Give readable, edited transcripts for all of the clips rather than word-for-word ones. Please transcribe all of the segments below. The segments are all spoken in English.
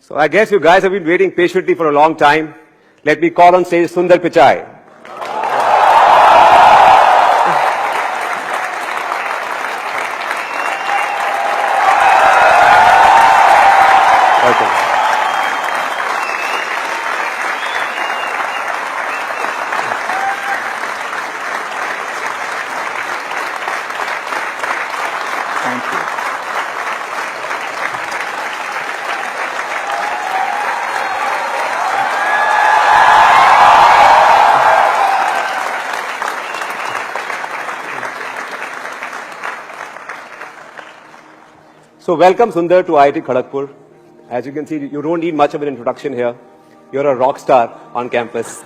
So I guess you guys have been waiting patiently for a long time. Let me call on stage Sundar Pichai. Welcome. Thank you. So welcome Sundar to IIT Kharagpur. As you can see, you don't need much of an introduction here. You're a rock star on campus.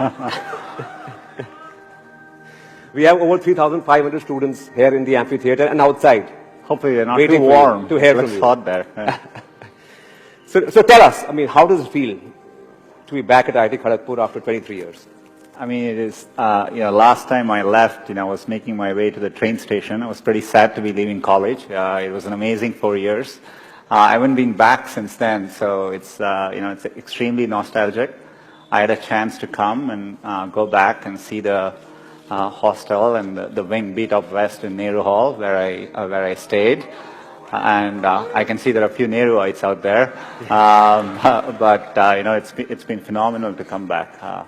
We have over 3,500 students here in the amphitheater and outside. Hopefully they're not Waiting too for you warm. to hear It's from you. hot there. So tell us, I mean, how does it feel to be back at IIT Kharagpur after 23 years? I mean, it is, last time I left, I was making my way to the train station. I was pretty sad to be leaving college. It was an amazing 4 years. I haven't been back since then, so it's, it's extremely nostalgic. I had a chance to come and go back and see the hostel and the wing Beat Up West in Nehru Hall, where I stayed. And I can see there are a few Nehruites out there. It's been phenomenal to come back.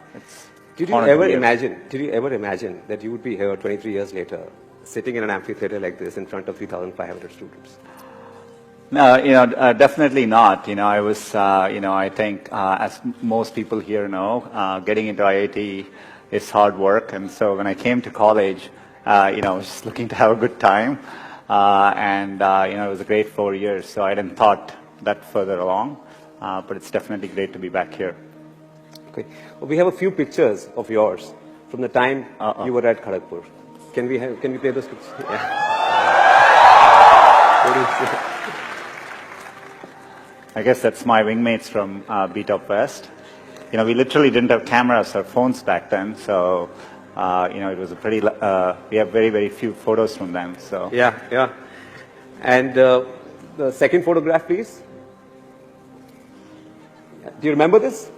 Did you ever imagine that you would be here 23 years later, sitting in an amphitheater like this in front of 3,500 students? No, definitely not. I was, I think, as most people here know, getting into IIT is hard work. And so when I came to college, I was just looking to have a good time. It was a great 4 years. So I hadn't thought that further along. But it's definitely great to be back here. Okay. Well, we have a few pictures of yours from the time you were at Kharagpur. Can we play those pictures? Yeah. I guess that's my wingmates from Beat Up West. We literally didn't have cameras or phones back then, so it was a pretty. We have very, very few photos from them. So yeah. And the second photograph, please. Do you remember this?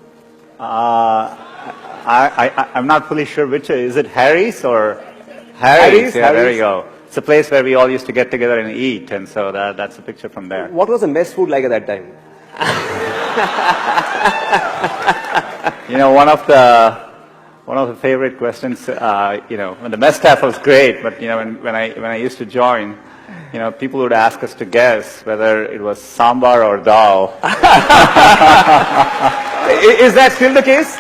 I'm not fully sure which is it. Harry's or Harry's? Yeah, there you go. It's a place where we all used to get together and eat, and so that's a picture from there. What was the mess food like at that time? One of the favorite questions. When the mess staff was great, but when I used to join, people would ask us to guess whether it was sambar or dal. Is that still the case?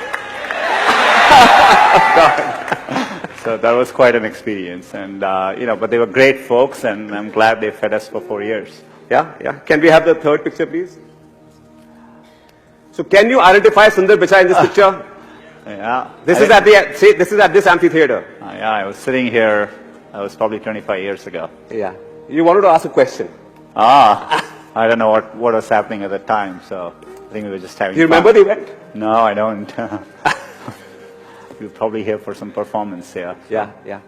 So that was quite an experience, and but they were great folks, and I'm glad they fed us for 4 years. Yeah. Can we have the third picture, please? So, can you identify Sundar Pichai in this picture? Yeah. This is at this amphitheater. I was sitting here. That was probably 25 years ago. Yeah. You wanted to ask a question. I don't know what was happening at the time, so I think we were just having. Do you fun. remember the event? No, I don't. We're probably here for some performance, yeah. Yeah.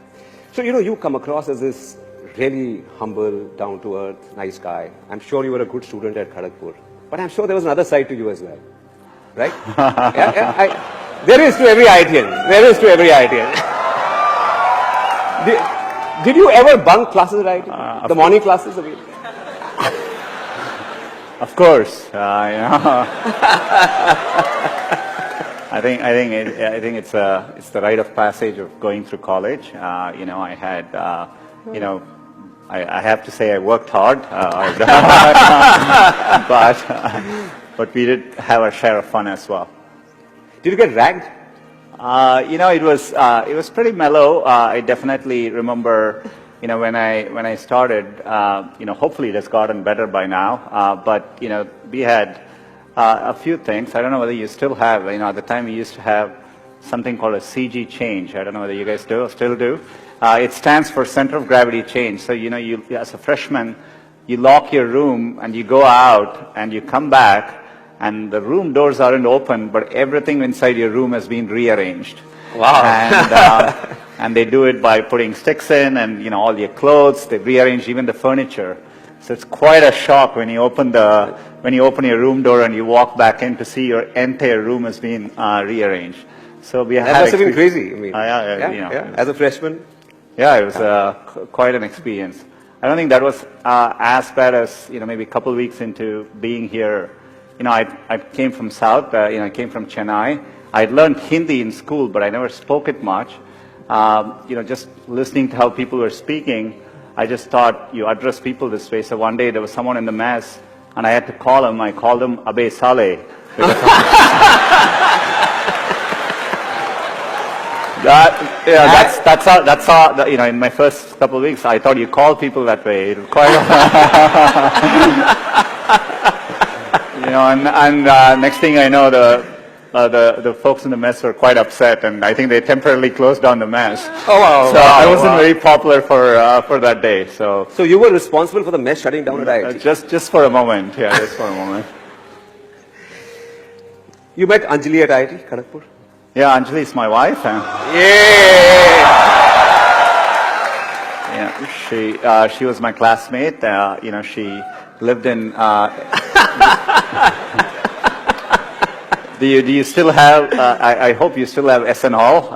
So, you come across as this really humble, down-to-earth, nice guy. I'm sure you were a good student at Kharagpur. But I'm sure there was another side to you as well. Right? There is to every IITian. Did you ever bunk classes at IIT? The morning classes? Of course. I think it's the rite of passage of going through college. I had, I have to say I worked hard, but we did have our share of fun as well. Did you get ragged? It was pretty mellow. I definitely remember, when I started, hopefully it has gotten better by now. But we had a few things. I don't know whether you still have. At the time we used to have something called a CG change. I don't know whether you guys still do. It stands for center of gravity change. So you as a freshman, you lock your room and you go out and you come back, and the room doors aren't open, but everything inside your room has been rearranged. Wow. And they do it by putting sticks in and all your clothes. They rearrange even the furniture. So it's quite a shock when you open your room door and you walk back in to see your entire room has been rearranged. So we That had must have been crazy. I mean, yeah. As a freshman. Yeah, it was quite an experience. I don't think that was as bad as, maybe a couple of weeks into being here. I came from South, I came from Chennai. I'd learned Hindi in school, but I never spoke it much. Just listening to how people were speaking, I just thought you address people this way. So one day there was someone in the mess, and I had to call him. I called him Abe Saleh. That's how, in my first couple of weeks, I thought you call people that way. It'll quite, and next thing I know, the folks in the mess were quite upset, and I think they temporarily closed down the mess. Oh, wow. So I wasn't very popular for that day. So you were responsible for the mess shutting down at IIT? Just for a moment, just for a moment. You met Anjali at IIT Kharagpur? Yeah, Anjali is my wife. She was my classmate. She lived in. Do you still have? I hope you still have SNL.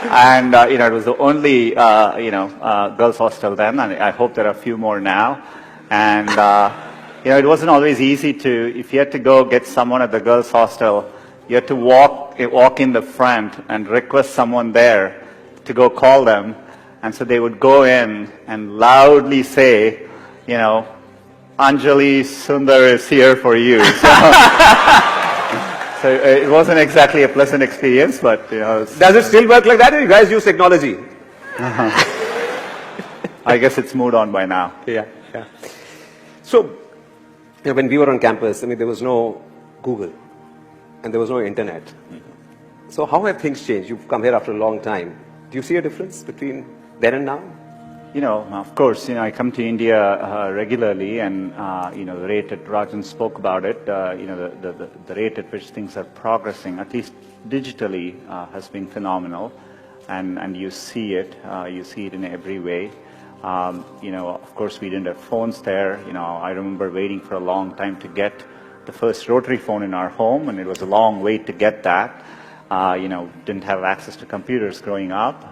And it was the only girls' hostel then, and I hope there are a few more now. And it wasn't always easy if you had to go get someone at the girls' hostel, you had to walk in the front and request someone there to go call them, and so they would go in and loudly say, Anjali, Sundar is here for you. So it wasn't exactly a pleasant experience, but Does it still work like that, or you guys use technology? I guess it's moved on by now. Yeah. So, when we were on campus, there was no Google, and there was no internet. So how have things changed? You've come here after a long time. Do you see a difference between then and now? Of course, I come to India regularly, and the rate that Rajan spoke about it, the rate at which things are progressing, at least digitally, has been phenomenal, and you see it in every way. Of course, we didn't have phones there. I remember waiting for a long time to get the first rotary phone in our home, and it was a long wait to get that. Didn't have access to computers growing up.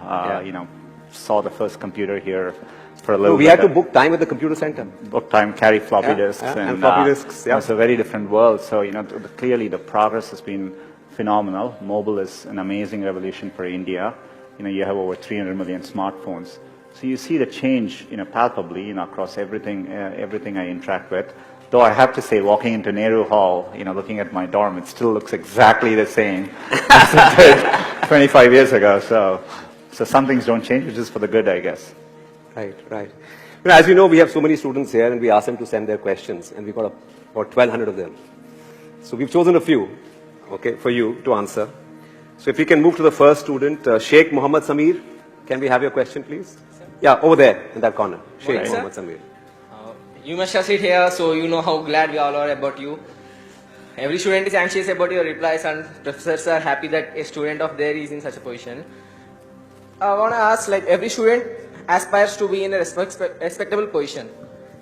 Saw the first computer here for a little bit. We had to book time at the computer center. Book time, carry floppy disks. And floppy disks, It's a very different world. So, clearly the progress has been phenomenal. Mobile is an amazing revolution for India. You have over 300 million smartphones. So you see the change, palpably, across everything I interact with. Though I have to say, walking into Nehru Hall, looking at my dorm, it still looks exactly the same as it did 25 years ago. So some things don't change, which is for the good, I guess. Right. As you know, we have so many students here, and we ask them to send their questions, and we've got about 1,200 of them. So we've chosen a few, for you to answer. So if we can move to the first student, Sheikh Muhammad Samir. Can we have your question, please? Yeah, over there, in that corner. Sheikh Muhammad Samir. You must have sit here, so you know how glad we all are about you. Every student is anxious about your replies, and professors are happy that a student of theirs is in such a position. I want to ask, every student aspires to be in a respectable position.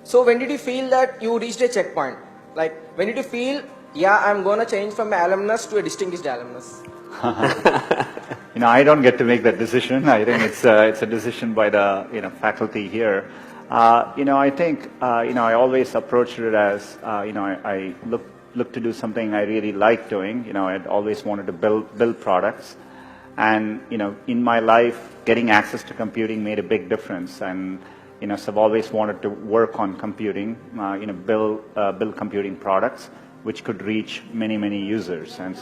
So when did you feel that you reached a checkpoint? When did you feel, I'm going to change from an alumnus to a distinguished alumnus? I don't get to make that decision. I think it's a decision by the faculty here. I think I always approached it as I look to do something I really like doing. I'd always wanted to build products, and in my life, getting access to computing made a big difference. And so I've always wanted to work on computing, build computing products which could reach many users, and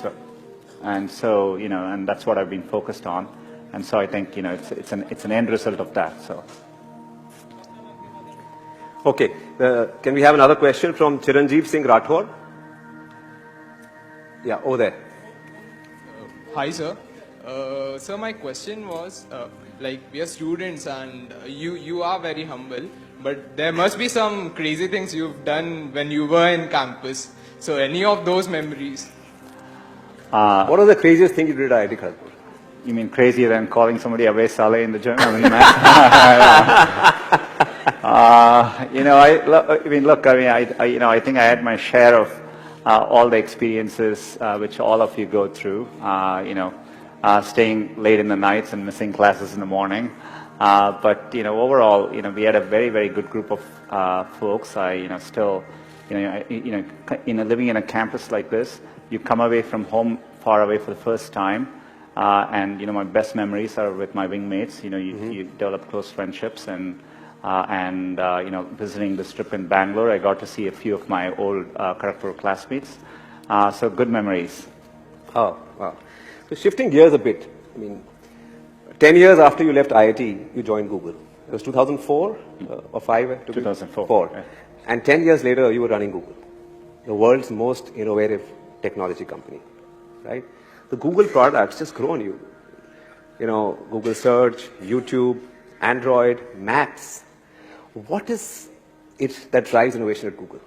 that's what I've been focused on. And so I think it's an end result of that. So. Okay, can we have another question from Chiranjeev Singh Rathore? Yeah, over there. Hi, sir. Sir, my question was, we are students, and you are very humble, but there must be some crazy things you've done when you were in campus. So any of those memories? What was the craziest thing you did at IIT Kharagpur? You mean crazier than calling somebody Abe Saleh in the gym? I think I had my share of all the experiences which all of you go through. Staying late in the nights and missing classes in the morning. But overall, we had a very, very good group of folks. Living in a campus like this, you come away from home far away for the first time. And my best memories are with my wingmates. You develop close friendships, and visiting this trip in Bangalore, I got to see a few of my old Kharagpur classmates. So good memories. Oh, wow. So shifting gears a bit, 10 years after you left IIT, you joined Google. It was 2004 or 5? 2004. Yeah. And 10 years later, you were running Google, the world's most innovative technology company, right? The Google products just grown you. Google Search, YouTube, Android, Maps. What is it that drives innovation at Google?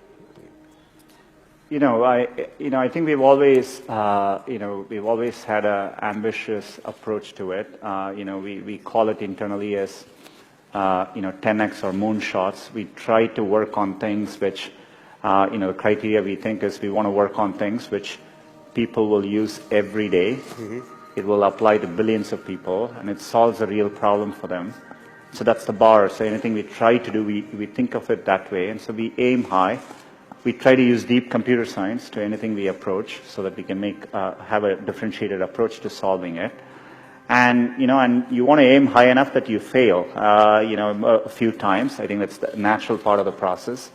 I think we've always had an ambitious approach to it. We call it internally as 10x or moonshots. We try to work on things which, the criteria we think is we want to work on things which people will use every day. Mm-hmm. It will apply to billions of people, and it solves a real problem for them. So that's the bar. So anything we try to do, we think of it that way, and so we aim high. We try to use deep computer science to anything we approach, so that we can have a differentiated approach to solving it. And you want to aim high enough that you fail, a few times. I think that's the natural part of the process.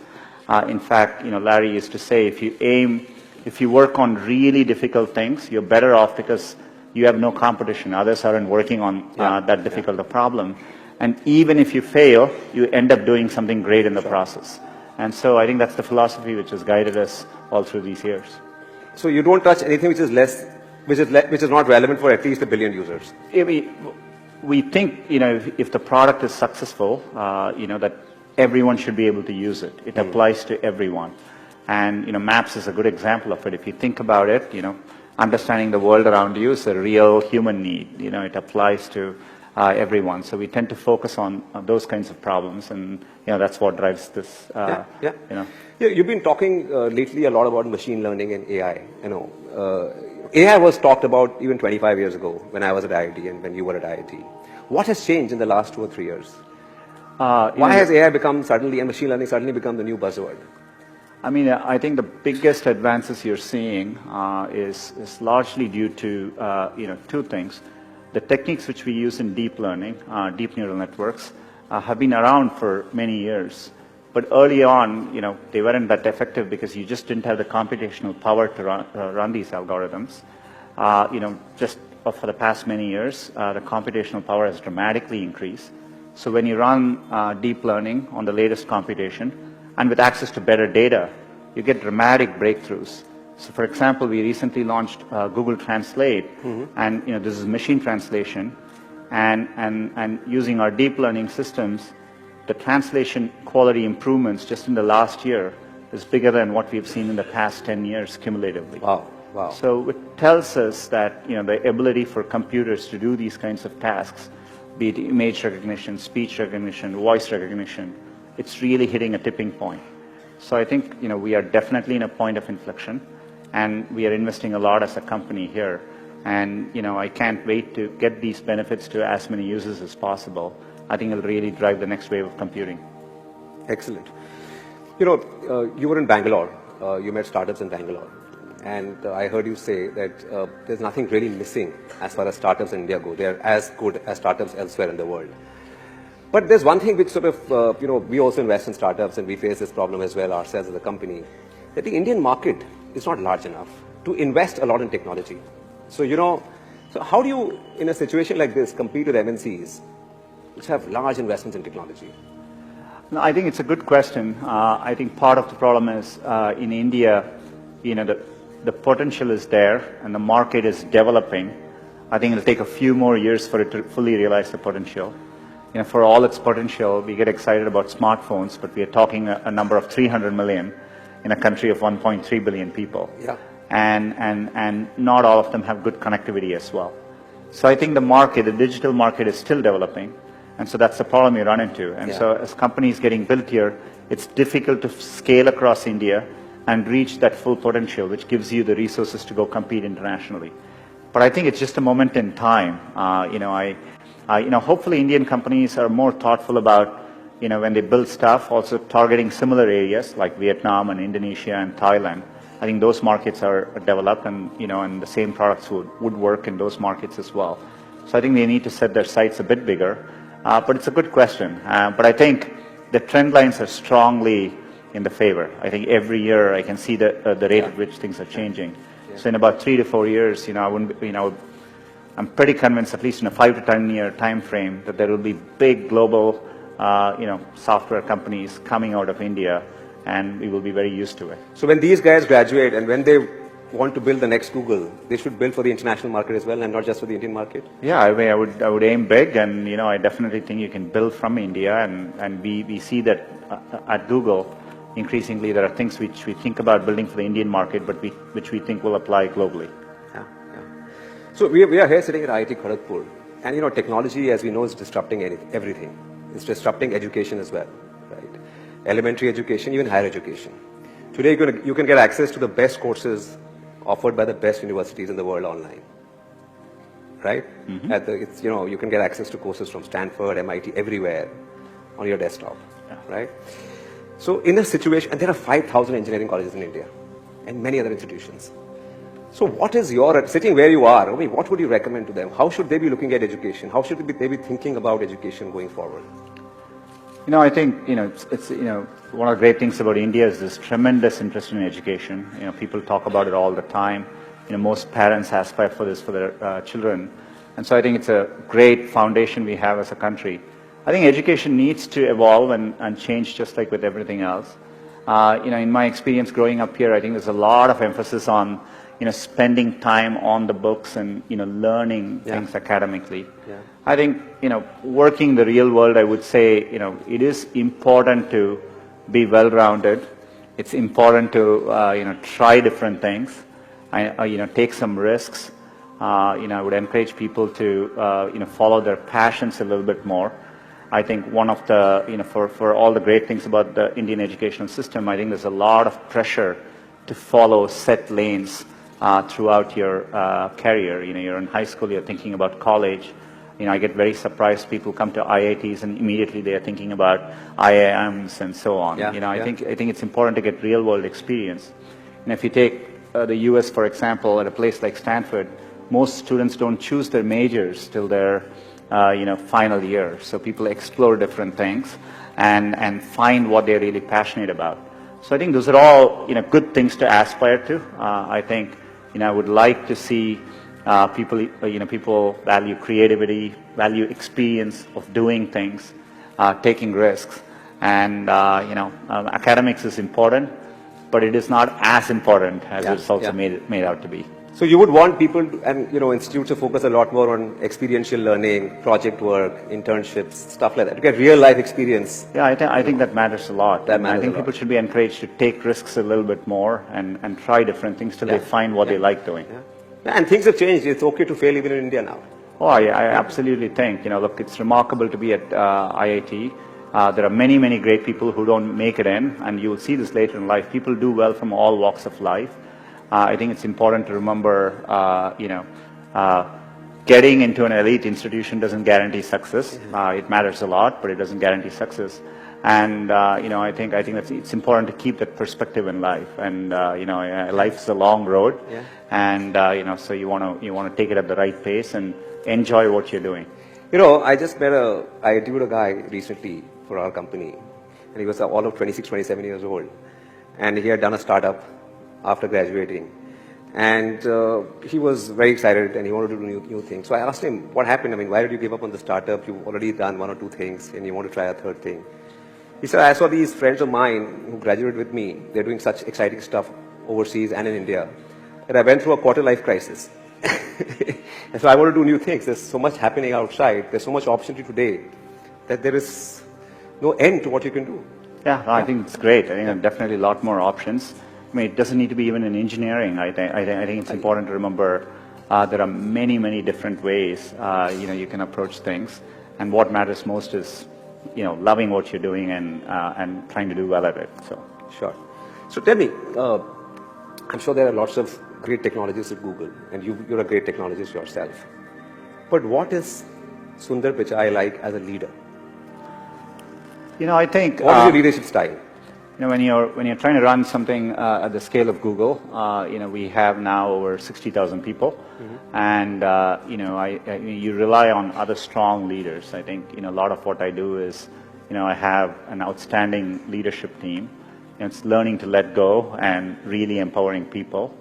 In fact, Larry used to say, if you work on really difficult things, you're better off because you have no competition. Others aren't working on that difficult a problem. And even if you fail, you end up doing something great in the process. And so I think that's the philosophy which has guided us all through these years. So you don't touch anything which is not relevant for at least 1 billion users. We think, if the product is successful, that everyone should be able to use it. It applies to everyone. And, Maps is a good example of it. If you think about it, understanding the world around you is a real human need. It applies to everyone. So we tend to focus on those kinds of problems, and that's what drives this. You've been talking lately a lot about machine learning and AI. AI was talked about even 25 years ago when I was at IIT and when you were at IIT. What has changed in the last 2 or 3 years? Why has AI become suddenly, and machine learning suddenly become the new buzzword? I think the biggest advances you're seeing is largely due to two things. The techniques which we use in deep learning, deep neural networks, have been around for many years. But early on, they weren't that effective because you just didn't have the computational power to run these algorithms. Just for the past many years, the computational power has dramatically increased. So when you run deep learning on the latest computation, and with access to better data, you get dramatic breakthroughs. So for example, we recently launched Google Translate, and this is machine translation, and using our deep learning systems, the translation quality improvements just in the last year is bigger than what we've seen in the past 10 years cumulatively. Wow. Wow. So it tells us that the ability for computers to do these kinds of tasks, be it image recognition, speech recognition, voice recognition, it's really hitting a tipping point. So I think we are definitely in a point of inflection, and we are investing a lot as a company here. And I can't wait to get these benefits to as many users as possible. I think it'll really drive the next wave of computing. Excellent. You were in Bangalore. You met startups in Bangalore. And I heard you say that there's nothing really missing as far as startups in India go. They're as good as startups elsewhere in the world. But there's one thing which sort of, we also invest in startups, and we face this problem as well ourselves as a company, that the Indian market is not large enough to invest a lot in technology. So, so how do you, in a situation like this, compete with MNCs which have large investments in technology? No, I think it's a good question. I think part of the problem is in India, the potential is there and the market is developing. I think it'll take a few more years for it to fully realize the potential. For all its potential, we get excited about smartphones, but we are talking a number of 300 million in a country of 1.3 billion people. Yeah. And not all of them have good connectivity as well. So I think the digital market is still developing. And so that's the problem you run into. And so as companies getting built here, it's difficult to scale across India and reach that full potential, which gives you the resources to go compete internationally. But I think it's just a moment in time. Hopefully Indian companies are more thoughtful about, when they build stuff, also targeting similar areas like Vietnam and Indonesia and Thailand. I think those markets are developed, and and the same products would work in those markets as well. So I think they need to set their sights a bit bigger. But it's a good question. But I think the trend lines are strongly in the favor. I think every year I can see the rate at which things are changing. So in about 3 to 4 years, I'm pretty convinced, at least in a 5 to 10 year time frame, that there will be big global, software companies coming out of India, and we will be very used to it. So when these guys graduate and when they want to build the next Google, they should build for the international market as well, and not just for the Indian market? Yeah, I would aim big, and I definitely think you can build from India, and we see that at Google. Increasingly, there are things which we think about building for the Indian market, but which we think will apply globally. Yeah. So we are here sitting at IIT Kharagpur, and technology, as we know, is disrupting everything. It's disrupting education as well, right? Elementary education, even higher education. Today, you can get access to the best courses offered by the best universities in the world online, right? Mm-hmm. You can get access to courses from Stanford, MIT, everywhere on your desktop, right? So in a situation, and there are 5,000 engineering colleges in India and many other institutions. So what is sitting where you are, what would you recommend to them? How should they be looking at education? How should they be thinking about education going forward? I think, it's one of the great things about India is this tremendous interest in education. People talk about it all the time. Most parents aspire for this for their children. And so I think it's a great foundation we have as a country. I think education needs to evolve and change, just like with everything else. In my experience growing up here, I think there's a lot of emphasis on, spending time on the books and, learning things academically. Yeah. I think, working the real world, I would say, it is important to be well-rounded. It's important to, try different things, take some risks. I would encourage people to, follow their passions a little bit more. I think one of the, for all the great things about the Indian educational system, I think there's a lot of pressure to follow set lanes throughout your career. You're in high school, you're thinking about college. I get very surprised people come to IITs and immediately they are thinking about IIMs and so on. I think it's important to get real world experience. And if you take the US, for example, at a place like Stanford, most students don't choose their majors till they're final year. So people explore different things and find what they're really passionate about. So I think those are all, good things to aspire to. I think, I would like to see people value creativity, value experience of doing things, taking risks. And, academics is important, but it is not as important as it's also made out to be. So you would want people and institutes to focus a lot more on experiential learning, project work, internships, stuff like that, to get real life experience. Yeah, I think that matters a lot. I think people should be encouraged to take risks a little bit more and try different things till they find what they like doing. Yeah, and things have changed. It's okay to fail even in India now. Oh, I absolutely think. Look, it's remarkable to be at IIT. There are many, many great people who don't make it in, and you will see this later in life. People do well from all walks of life. I think it's important to remember, getting into an elite institution doesn't guarantee success. It matters a lot, but it doesn't guarantee success. And I think it's important to keep that perspective in life. And life's a long road, and so you want to take it at the right pace and enjoy what you're doing. I just I interviewed a guy recently for our company, and he was all of 26, 27 years old, and he had done a startup after graduating, and he was very excited and he wanted to do new things. So I asked him, what happened? Why did you give up on the startup? You've already done 1 or 2 things and you want to try a 3rd thing. He said, I saw these friends of mine who graduated with me. They're doing such exciting stuff overseas and in India, that I went through a quarter life crisis. And so I want to do new things. There's so much happening outside. There's so much opportunity today that there is no end to what you can do. Yeah, I think it's great. I think there are definitely a lot more options. It doesn't need to be even in engineering. I think it's important to remember there are many, many different ways you can approach things. And what matters most is, loving what you're doing and trying to do well at it. So. Sure. So tell me, I'm sure there are lots of great technologists at Google, and you're a great technologist yourself. But what is Sundar Pichai like as a leader? I think... What is your leadership style? When you're trying to run something at the scale of Google, we have now over 60,000 people, and you rely on other strong leaders. I think a lot of what I do is, I have an outstanding leadership team. It's learning to let go and really empowering people,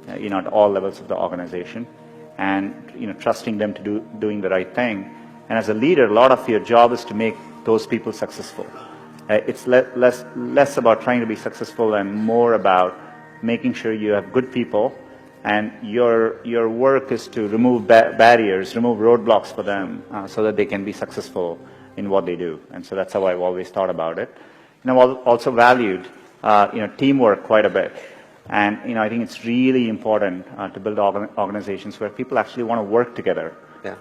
at all levels of the organization, and trusting them to doing the right thing. And as a leader, a lot of your job is to make those people successful. It's less about trying to be successful and more about making sure you have good people, and your work is to remove barriers, remove roadblocks for them, so that they can be successful in what they do. And so that's how I've always thought about it. I've also valued teamwork quite a bit. And I think it's really important to build organizations where people actually want to work together. Yeah.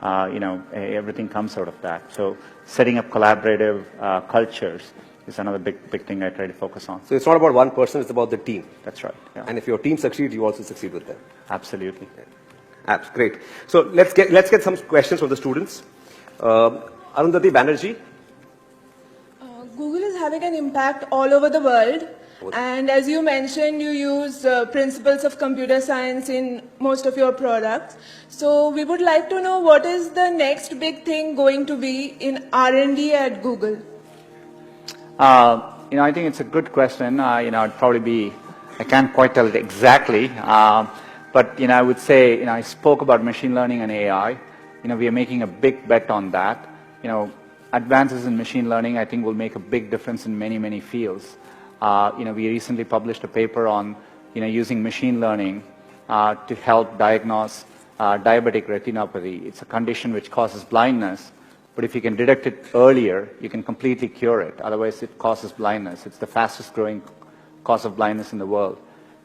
Everything comes out of that. So setting up collaborative cultures is another big thing I try to focus on. So it's not about one person, it's about the team. That's right. Yeah. And if your team succeeds, you also succeed with them. Absolutely. Yeah. Great. So let's get some questions from the students. Arundhati Banerjee. Google is having an impact all over the world. And as you mentioned, you use principles of computer science in most of your products. So we would like to know what is the next big thing going to be in R&D at Google? I think it's a good question. It'd probably be, I can't quite tell it exactly, but I would say, I spoke about machine learning and AI. We are making a big bet on that. Advances in machine learning, I think, will make a big difference in many fields. We recently published a paper on, using machine learning to help diagnose diabetic retinopathy. It's a condition which causes blindness, but if you can detect it earlier, you can completely cure it. Otherwise, it causes blindness. It's the fastest growing cause of blindness in the world.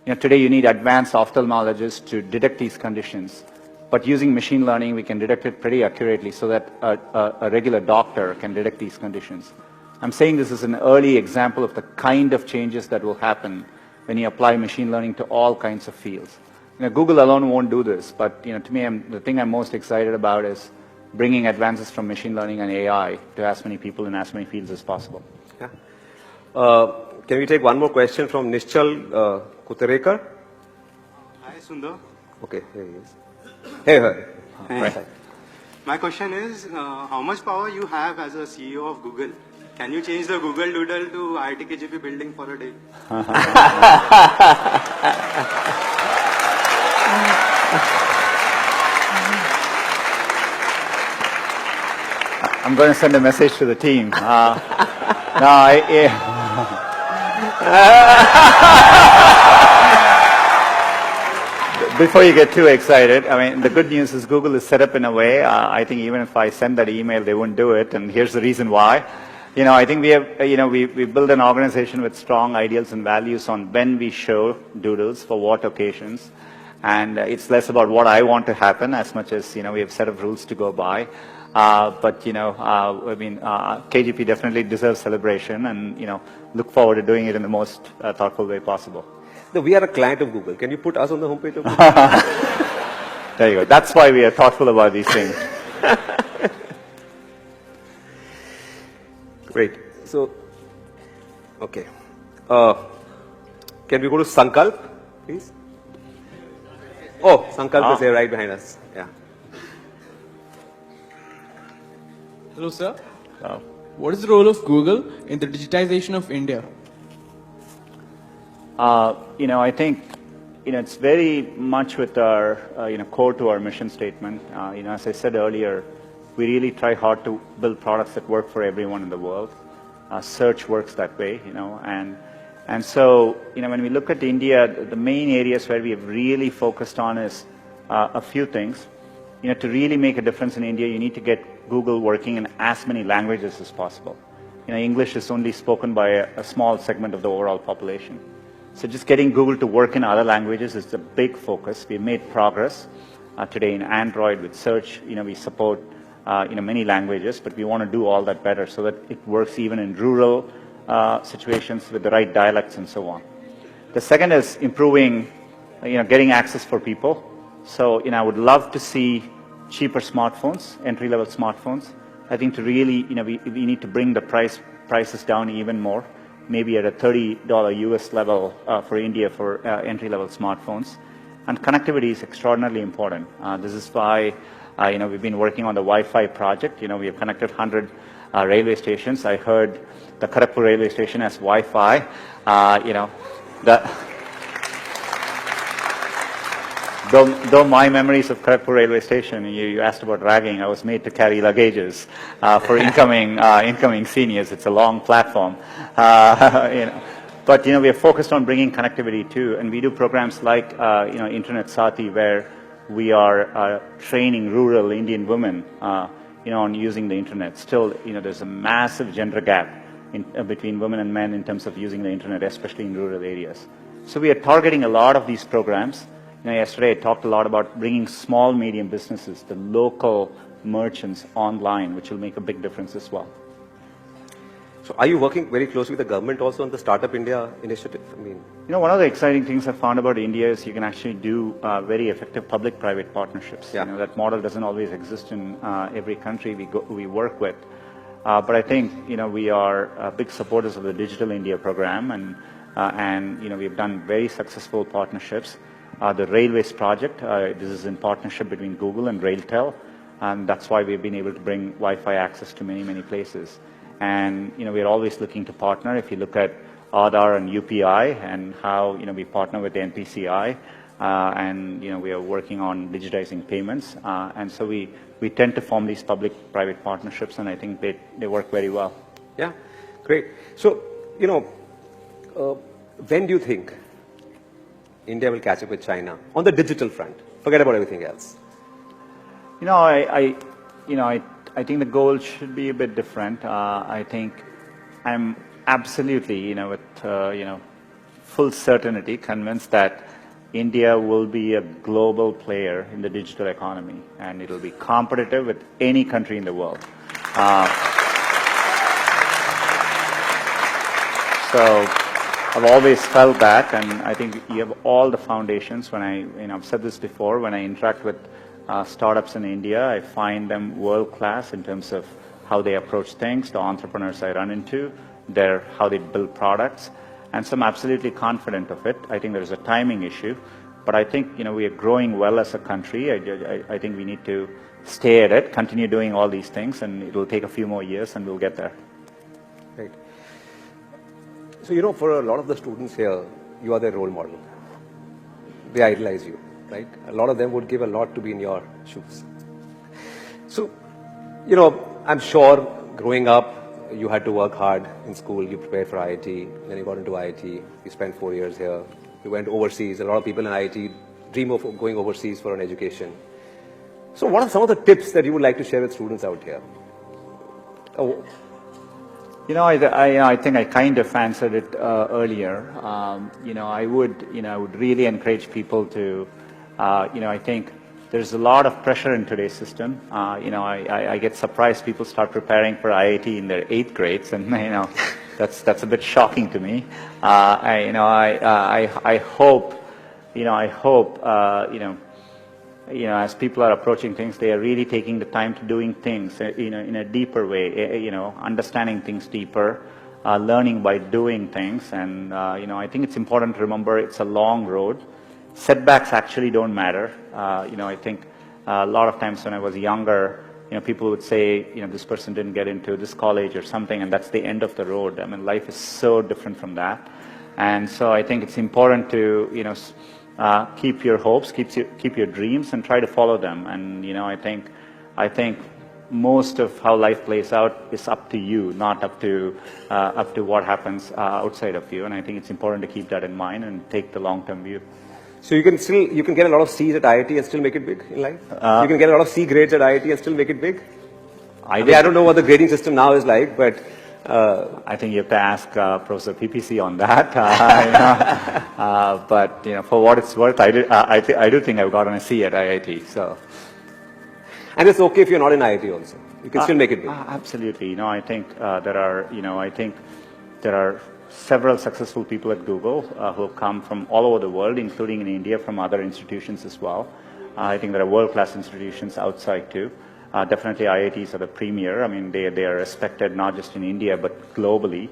Today you need advanced ophthalmologists to detect these conditions, but using machine learning, we can detect it pretty accurately so that a regular doctor can detect these conditions. I'm saying this is an early example of the kind of changes that will happen when you apply machine learning to all kinds of fields. Google alone won't do this, but to me, the thing I'm most excited about is bringing advances from machine learning and AI to as many people in as many fields as possible. Yeah. Can we take one more question from Nishchal Kuterekar? Hi, Sundar. Okay, here he is. Hey. Right. My question is, how much power you have as a CEO of Google? Can you change the Google Doodle to IIT KGP building for a day? I'm going to send a message to the team. Before you get too excited, the good news is Google is set up in a way, I think even if I send that email, they wouldn't do it, and here's the reason why. I think we have, we build an organization with strong ideals and values on when we show doodles, for what occasions, and it's less about what I want to happen as much as, we have a set of rules to go by. But KGP definitely deserves celebration, and, look forward to doing it in the most thoughtful way possible. No, we are a client of Google. Can you put us on the homepage of Google? There you go. That's why we are thoughtful about these things. Great. So, okay. Can we go to Sankalp, please? Oh, Sankalp is there right behind us. Yeah. Hello, sir. Hello. What is the role of Google in the digitization of India? I think, it's very much with our, core to our mission statement. As I said earlier, we really try hard to build products that work for everyone in the world. Search works that way, and so, when we look at India, the main areas where we have really focused on is a few things. To really make a difference in India, you need to get Google working in as many languages as possible. English is only spoken by a small segment of the overall population. So just getting Google to work in other languages is a big focus. We've made progress today in Android with search. We support many languages, but we want to do all that better so that it works even in rural situations with the right dialects and so on. The second is improving, getting access for people. So, I would love to see cheaper smartphones, entry-level smartphones. I think to really, we need to bring the prices down even more, maybe at a $30 US level for India for entry-level smartphones. And connectivity is extraordinarily important. This is why, we've been working on the Wi-Fi project. We have connected 100 railway stations. I heard the Kharagpur railway station has Wi-Fi. Though my memories of Kharagpur railway station, you asked about ragging, I was made to carry luggages for incoming seniors. It's a long platform. But, we are focused on bringing connectivity too, and we do programs like, Internet Sati, where we are training rural Indian women, on using the internet. Still, there's a massive gender gap between women and men in terms of using the internet, especially in rural areas. So we are targeting a lot of these programs. Yesterday I talked a lot about bringing small, medium businesses, the local merchants online, which will make a big difference as well. So are you working very closely with the government also on the Startup India initiative? One of the exciting things I found about India is you can actually do very effective public-private partnerships. Yeah. That model doesn't always exist in every country we work with. But I think, we are big supporters of the Digital India program, and we've done very successful partnerships. The Railways project, this is in partnership between Google and RailTel, and that's why we've been able to bring Wi-Fi access to many, many places. And, we're always looking to partner. If you look at Aadhaar and UPI and how, we partner with the NPCI, and, we are working on digitizing payments. And so we tend to form these public-private partnerships, and I think they work very well. Yeah, great. So, when do you think India will catch up with China on the digital front? Forget about everything else. I think the goal should be a bit different. I think I'm absolutely, with full certainty convinced that India will be a global player in the digital economy, and it will be competitive with any country in the world. So I've always felt that, and I think you have all the foundations. When I've said this before, when I interact with startups in India, I find them world-class in terms of how they approach things, the entrepreneurs I run into, how they build products, and so I'm absolutely confident of it. I think there's a timing issue, but I think, we are growing well as a country. I think we need to stay at it, continue doing all these things, and it will take a few more years, and we'll get there. Right. So, for a lot of the students here, you are their role model. They idolize you, right? A lot of them would give a lot to be in your shoes. So, I'm sure growing up, you had to work hard in school, you prepared for IIT, then you got into IIT, you spent 4 years here, you went overseas. A lot of people in IIT dream of going overseas for an education. So what are some of the tips that you would like to share with students out here? Oh. I think I kind of answered it earlier. I would really encourage people to, I think there's a lot of pressure in today's system. I get surprised people start preparing for IIT in their 8th grades, and that's a bit shocking to me. I hope as people are approaching things, they are really taking the time to doing things, in a deeper way, understanding things deeper, learning by doing things, and I think it's important to remember it's a long road. Setbacks actually don't matter. I think a lot of times when I was younger, people would say, this person didn't get into this college or something, and that's the end of the road. I mean, life is so different from that. And so I think it's important to, keep your hopes, keep your dreams, and try to follow them. And, I think most of how life plays out is up to you, not up to what happens outside of you. And I think it's important to keep that in mind and take the long-term view. So you can get a lot of C's at IIT and still make it big in life? You can get a lot of C grades at IIT and still make it big? I don't know what the grading system now is like, but I think you have to ask Professor PPC on that. But for what it's worth, I do think I've gotten a C at IIT. So, And it's okay if you're not in IIT also. You can still make it big. Absolutely. I think there are several successful people at Google who have come from all over the world, including in India, from other institutions as well. I think there are world-class institutions outside too. Definitely IITs are the premier. I mean, they are respected not just in India, but globally.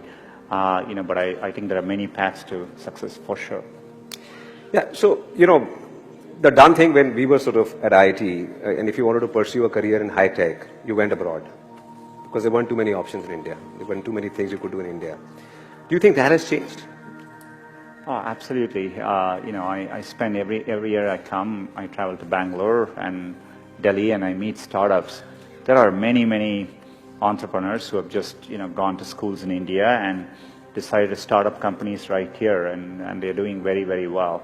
But I think there are many paths to success for sure. Yeah, so, the done thing when we were sort of at IIT, and if you wanted to pursue a career in high tech, you went abroad. Because there weren't too many options in India. There weren't too many things you could do in India. Do you think that has changed? Oh, absolutely. I spend every year I travel to Bangalore and Delhi and I meet startups. There are many entrepreneurs who have just, gone to schools in India and decided to start up companies right here, and they're doing very well.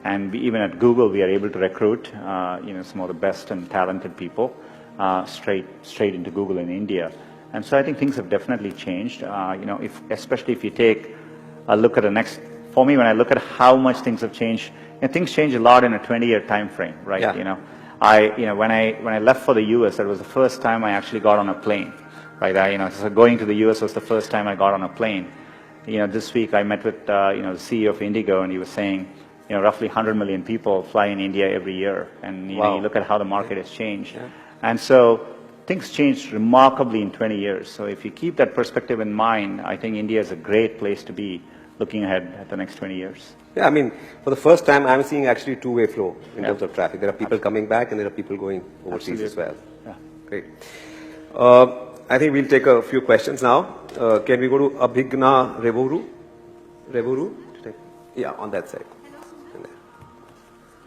And even at Google, we are able to recruit, some of the best and talented people straight into Google in India. And so I think things have definitely changed. Especially if you take a look at for me, when I look at how much things have changed, things change a lot in a 20-year time frame, right? Yeah. When I left for the US, that was the first time I actually got on a plane, right? So going to the US was the first time I got on a plane. This week I met with the CEO of Indigo, and he was saying, roughly 100 million people fly in India every year, and you look at how the market has changed, and so things changed remarkably in 20 years. So if you keep that perspective in mind, I think India is a great place to be looking ahead at the next 20 years. Yeah, I mean, for the first time, I'm seeing actually two-way flow in terms of traffic. There are people coming back and there are people going overseas as well. Yeah. Great. I think we'll take a few questions now. Can we go to Abhigna Revuru? Yeah, on that side.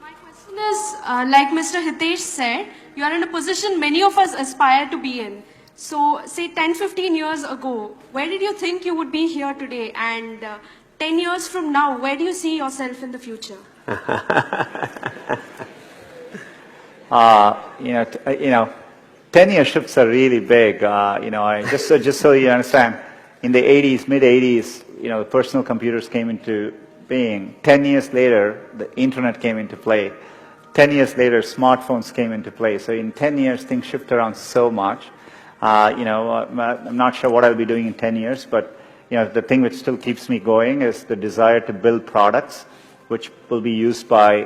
My question is, like Mr. Hitesh said, you are in a position many of us aspire to be in. So, say 10-15 years ago, where did you think you would be here today? And 10 years from now, where do you see yourself in the future? 10-year shifts are really big. Just so you understand, in the 80s, mid-80s, the personal computers came into being. 10 years later, the internet came into play. 10 years later, smartphones came into play. So in 10 years, things shift around so much. I'm not sure what I'll be doing in 10 years, but the thing which still keeps me going is the desire to build products which will be used by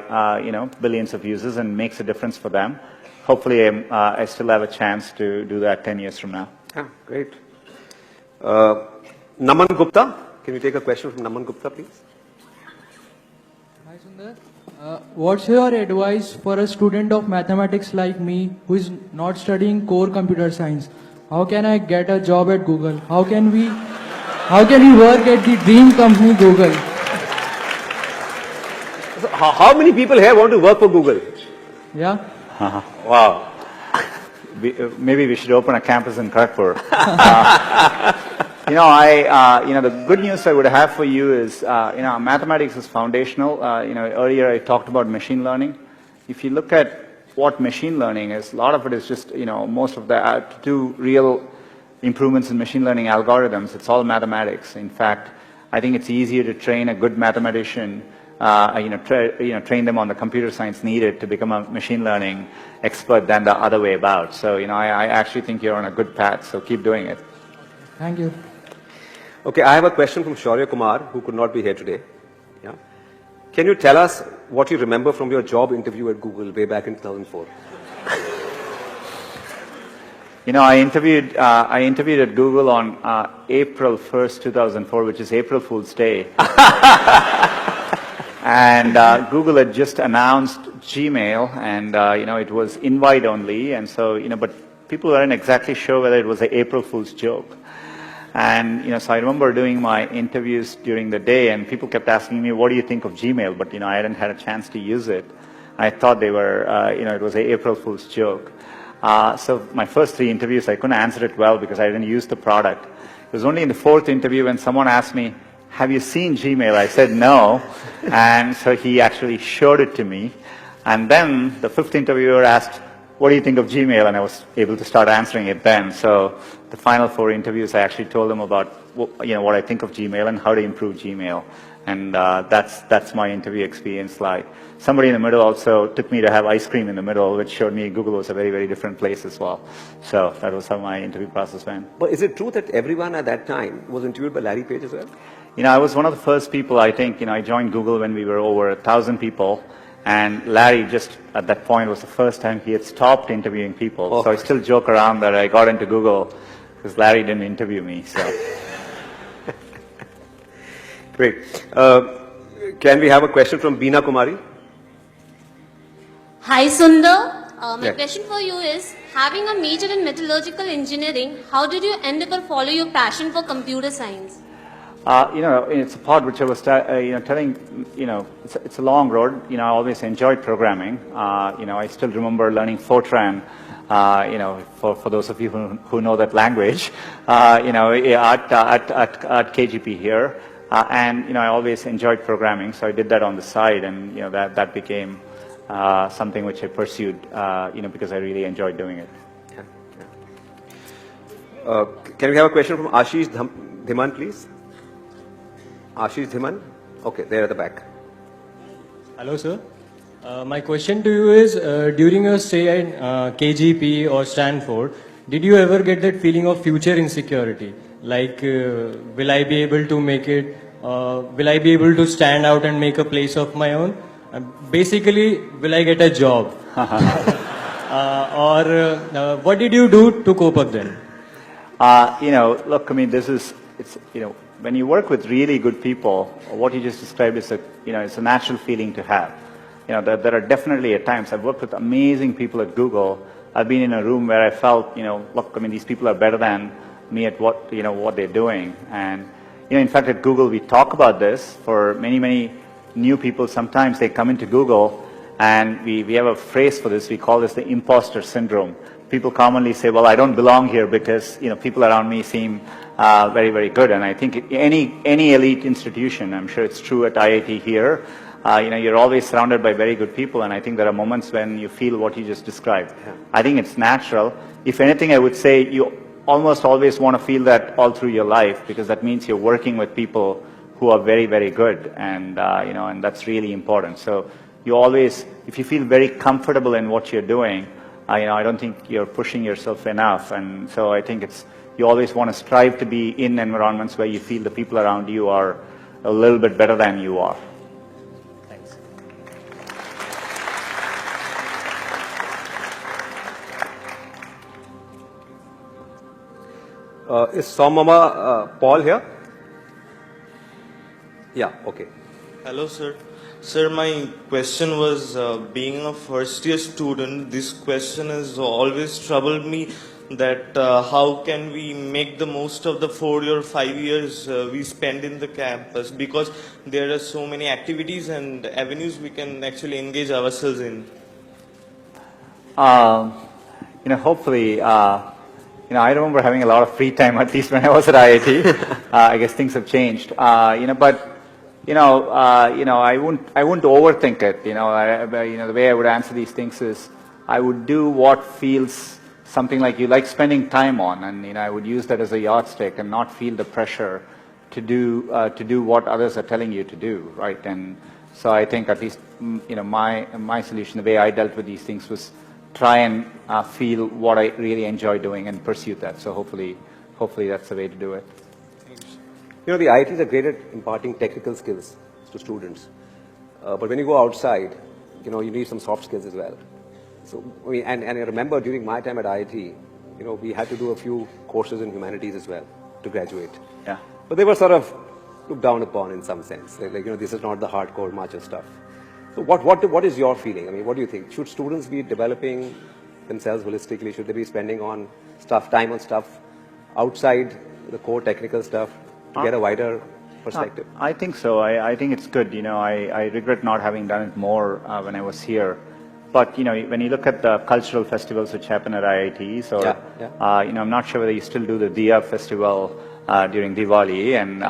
billions of users and makes a difference for them. Hopefully, I still have a chance to do that 10 years from now. Yeah, great. Naman Gupta, can we take a question from Naman Gupta, please? Hi, Sundar. What's your advice for a student of mathematics like me who is not studying core computer science? How can I get a job at Google? How can we work at the dream company Google? So how many people here want to work for Google? Yeah. Wow. Maybe we should open a campus in Kharagpur. The good news I would have for you is, mathematics is foundational. Earlier I talked about machine learning. If you look at what machine learning is, a lot of it is just, most of the, to do real improvements in machine learning algorithms, it's all mathematics. In fact, I think it's easier to train a good mathematician, train them on the computer science needed to become a machine learning expert than the other way about. So, I actually think you're on a good path, so keep doing it. Thank you. Okay, I have a question from Shaurya Kumar, who could not be here today. Yeah. Can you tell us what you remember from your job interview at Google way back in 2004? I interviewed at Google on April 1st, 2004, which is April Fool's Day. And Google had just announced Gmail, and it was invite only, and so but people weren't exactly sure whether it was an April Fool's joke. And so I remember doing my interviews during the day, and people kept asking me, "What do you think of Gmail?" But I hadn't had a chance to use it. I thought they were, it was an April Fool's joke. So my first 3 interviews, I couldn't answer it well because I didn't use the product. It was only in the 4th interview when someone asked me, "Have you seen Gmail?" I said no, and so he actually showed it to me. And then the 5th interviewer asked, "What do you think of Gmail?" And I was able to start answering it then. So the final 4 interviews, I actually told them about what I think of Gmail and how to improve Gmail. And that's my interview experience like. Somebody in the middle also took me to have ice cream in the middle, which showed me Google was a very, very different place as well. So that was how my interview process went. But is it true that everyone at that time was interviewed by Larry Page as well? I was one of the first people, I think, I joined Google when we were over 1,000 people. And Larry just at that point was the first time he had stopped interviewing people. So I still joke around that I got into Google because Larry didn't interview me. So. Great. Can we have a question from Beena Kumari? Hi Sundar, my Yeah. question for you is, having a major in metallurgical engineering, how did you end up or follow your passion for computer science? It's a part which I was telling, it's a long road. I always enjoyed programming. I still remember learning Fortran, for those of you who know that language, at KGP here. And I always enjoyed programming, so I did that on the side, and that became something which I pursued, because I really enjoyed doing it. Can we have a question from Ashish Dhiman, please? Ashish Dhiman? Okay, there at the back. Hello, sir. My question to you is, during your stay in KGP or Stanford, did you ever get that feeling of future insecurity? Like, will I be able to make it? Will I be able to stand out and make a place of my own? Basically, will I get a job? What did you do to cope up then? Look, when you work with really good people, what you just described is it's a natural feeling to have. There are definitely at times, I've worked with amazing people at Google. I've been in a room where I felt, look, these people are better than me at what they're doing. And, in fact, at Google, we talk about this for many, many new people. Sometimes they come into Google and we have a phrase for this. We call this the imposter syndrome. People commonly say, well, I don't belong here because, people around me seem very, very good. And I think any elite institution, I'm sure it's true at IIT here, you're always surrounded by very good people. And I think there are moments when you feel what you just described. Yeah. I think it's natural. If anything, I would say you almost always want to feel that all through your life, because that means you're working with people who are very, very good. And, and that's really important. So you always, if you feel very comfortable in what you're doing, I don't think you're pushing yourself enough. And so I think you always want to strive to be in environments where you feel the people around you are a little bit better than you are. Thanks. Is Somama Paul here? Yeah, okay. Hello, sir. Sir, my question was, being a first-year student, this question has always troubled me, that how can we make the most of the 4 or 5 years we spend in the campus, because there are so many activities and avenues we can actually engage ourselves in. Hopefully, I remember having a lot of free time, at least when I was at IIT. I guess things have changed. I wouldn't overthink it. The way I would answer these things is, I would do what feels something like you like spending time on, and I would use that as a yardstick and not feel the pressure to do what others are telling you to do, right? And so I think at least my solution, the way I dealt with these things, was try and feel what I really enjoy doing and pursue that. So hopefully that's the way to do it. The IITs are great at imparting technical skills to students. But when you go outside, you need some soft skills as well. So, and I remember during my time at IIT, we had to do a few courses in humanities as well to graduate. Yeah. But they were sort of looked down upon in some sense. Like, this is not the hardcore macho stuff. So what is your feeling? What do you think? Should students be developing themselves holistically? Should they be spending time on stuff outside the core technical stuff to get a wider perspective? I think so. I think it's good. I regret not having done it more when I was here. But, when you look at the cultural festivals which happen at IIT, so, I'm not sure whether you still do the Diya festival during Diwali, and,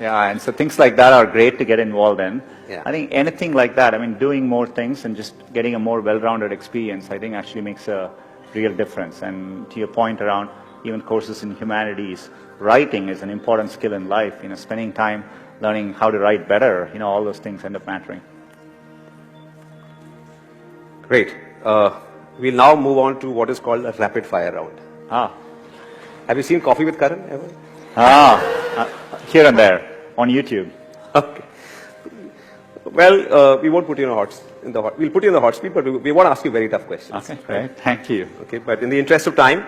and so things like that are great to get involved in. Yeah. I think anything like that, doing more things and just getting a more well-rounded experience, I think actually makes a real difference. And to your point around even courses in humanities, writing is an important skill in life. Spending time learning how to write better, all those things end up mattering. Great. We'll now move on to what is called a rapid fire round. Have you seen Coffee with Karan ever? Here and there on YouTube. Okay. Well, we won't put you in we'll put you in the hot seat, but we want to ask you very tough questions. Okay, great. Thank you. Okay, but in the interest of time,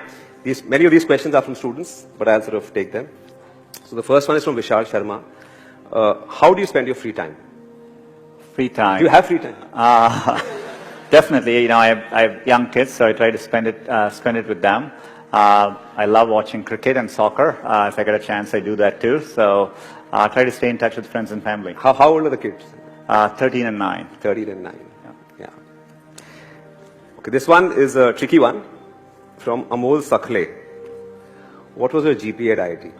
many of these questions are from students, but I'll sort of take them. So the first one is from Vishal Sharma. How do you spend your free time? Free time. Do you have free time? Definitely. I have young kids, so I try to spend it with them. I love watching cricket and soccer. If I get a chance, I do that too. So I try to stay in touch with friends and family. How old are the kids? 13 and 9. 13 and 9. Yeah. Okay, this one is a tricky one from Amol Sakhle. What was your GPA at IIT?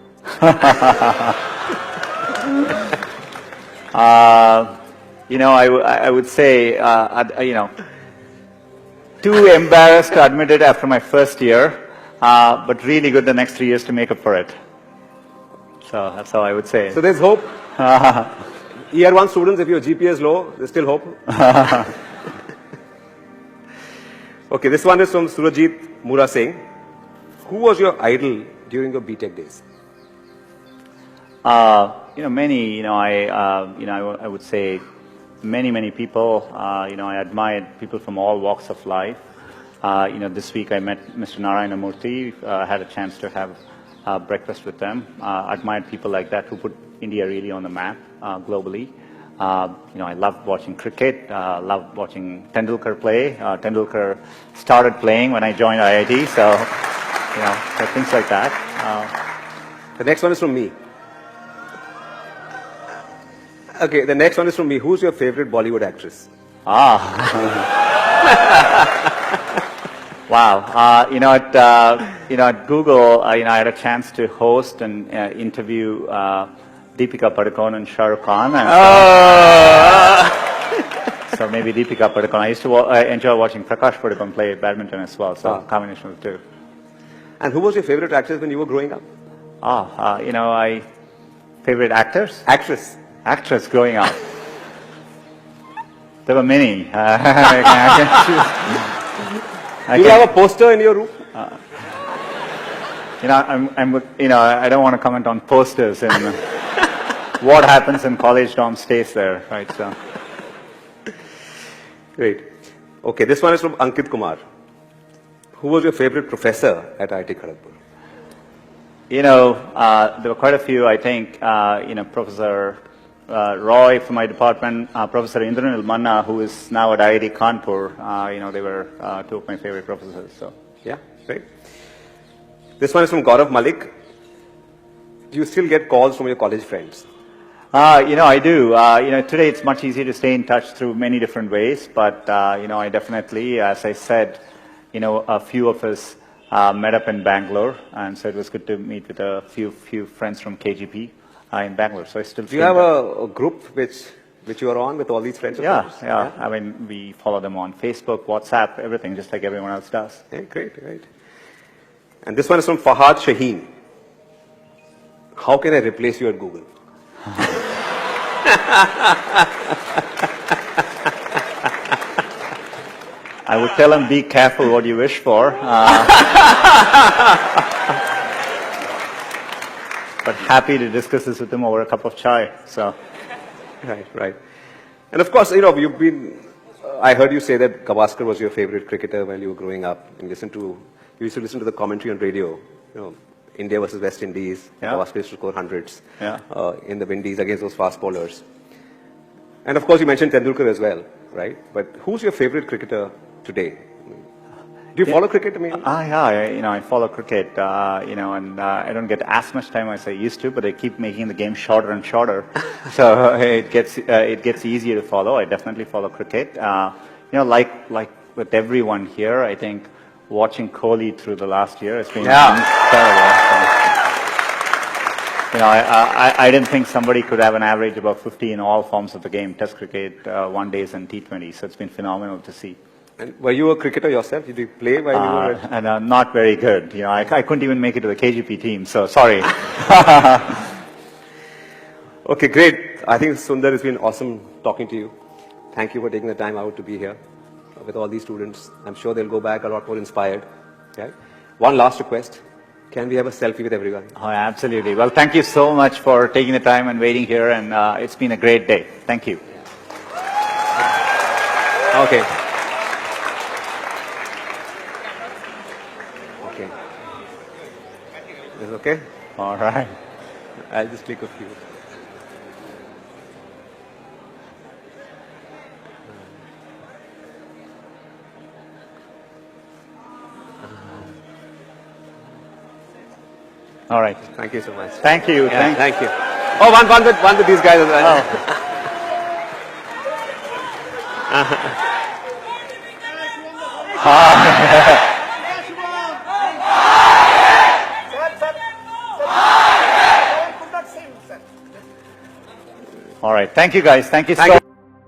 I would say, too embarrassed to admit it after my first year, but really good the next 3 years to make up for it. So that's how I would say. So there's hope. Year 1 students, if your GPA is low, there's still hope. Okay, this one is from Surajit Mura Singh. Who was your idol during your BTech days? Many. I would say many people. I admired people from all walks of life. This week I met Mr. Narayana Murthy. Had a chance to have breakfast with them. Admired people like that who put India really on the map globally. I loved watching cricket. Loved watching Tendulkar play. Tendulkar started playing when I joined IIT, so things like that. The next one is from me. Okay, the next one is from me. Who's your favorite Bollywood actress? Wow. At Google, I had a chance to host and interview Deepika Padukone and Shah Rukh Khan. And so maybe Deepika Padukone. I used to enjoy watching Prakash Padukone play badminton as well. So combination of the two. And who was your favorite actress when you were growing up? Favorite actors? Actress growing up. There were many. Do you have a poster in your room? I don't want to comment on posters and what happens in college dorm stays there, right? So. Great. Okay, this one is from Ankit Kumar. Who was your favorite professor at IIT Kharagpur? There were quite a few. I think, Professor Roy from my department, Professor Indranil Manna, who is now at IIT Kanpur. They were two of my favorite professors. So. Yeah, great. This one is from Gaurav Malik. Do you still get calls from your college friends? I do. Today it's much easier to stay in touch through many different ways, but, I definitely, as I said, a few of us met up in Bangalore, and so it was good to meet with a few friends from KGP in Bangalore. So I still. Do you have a group which you are on with all these friends? Yeah. I mean, we follow them on Facebook, WhatsApp, everything, just like everyone else does. Yeah, great. And this one is from Fahad Shaheen. How can I replace you at Google? I would tell him, be careful what you wish for. But happy to discuss this with him over a cup of chai. So. Right. And of course, you've been. I heard you say that Gavaskar was your favorite cricketer when you were growing up, and you used to listen to the commentary on radio. India versus West Indies. Yeah. Gavaskar used to score hundreds in the Windies against those fast bowlers. And of course, you mentioned Tendulkar as well, right? But who's your favorite cricketer today? Do you follow cricket? I follow cricket, and I don't get as much time as I used to, but they keep making the game shorter and shorter. So it gets easier to follow. I definitely follow cricket. Like with everyone here, I think watching Kohli through the last year has been incredible. So, I didn't think somebody could have an average above 50 in all forms of the game, Test cricket, one days and T20. So it's been phenomenal to see. And were you a cricketer yourself? Did you play while you were at... And not very good. I couldn't even make it to the KGP team, so sorry. Okay, great. I think Sundar, it's been awesome talking to you. Thank you for taking the time out to be here with all these students. I'm sure they'll go back a lot more inspired. Right? One last request. Can we have a selfie with everyone? Oh, absolutely. Well, thank you so much for taking the time and waiting here, and it's been a great day. Thank you. Okay. Okay. Is it okay? All right. I'll just click a few. All right. Thank you so much. Thank you. Yeah, thank you. Oh, one with these guys as well. All right. Thank you, guys. Thank you Thank so you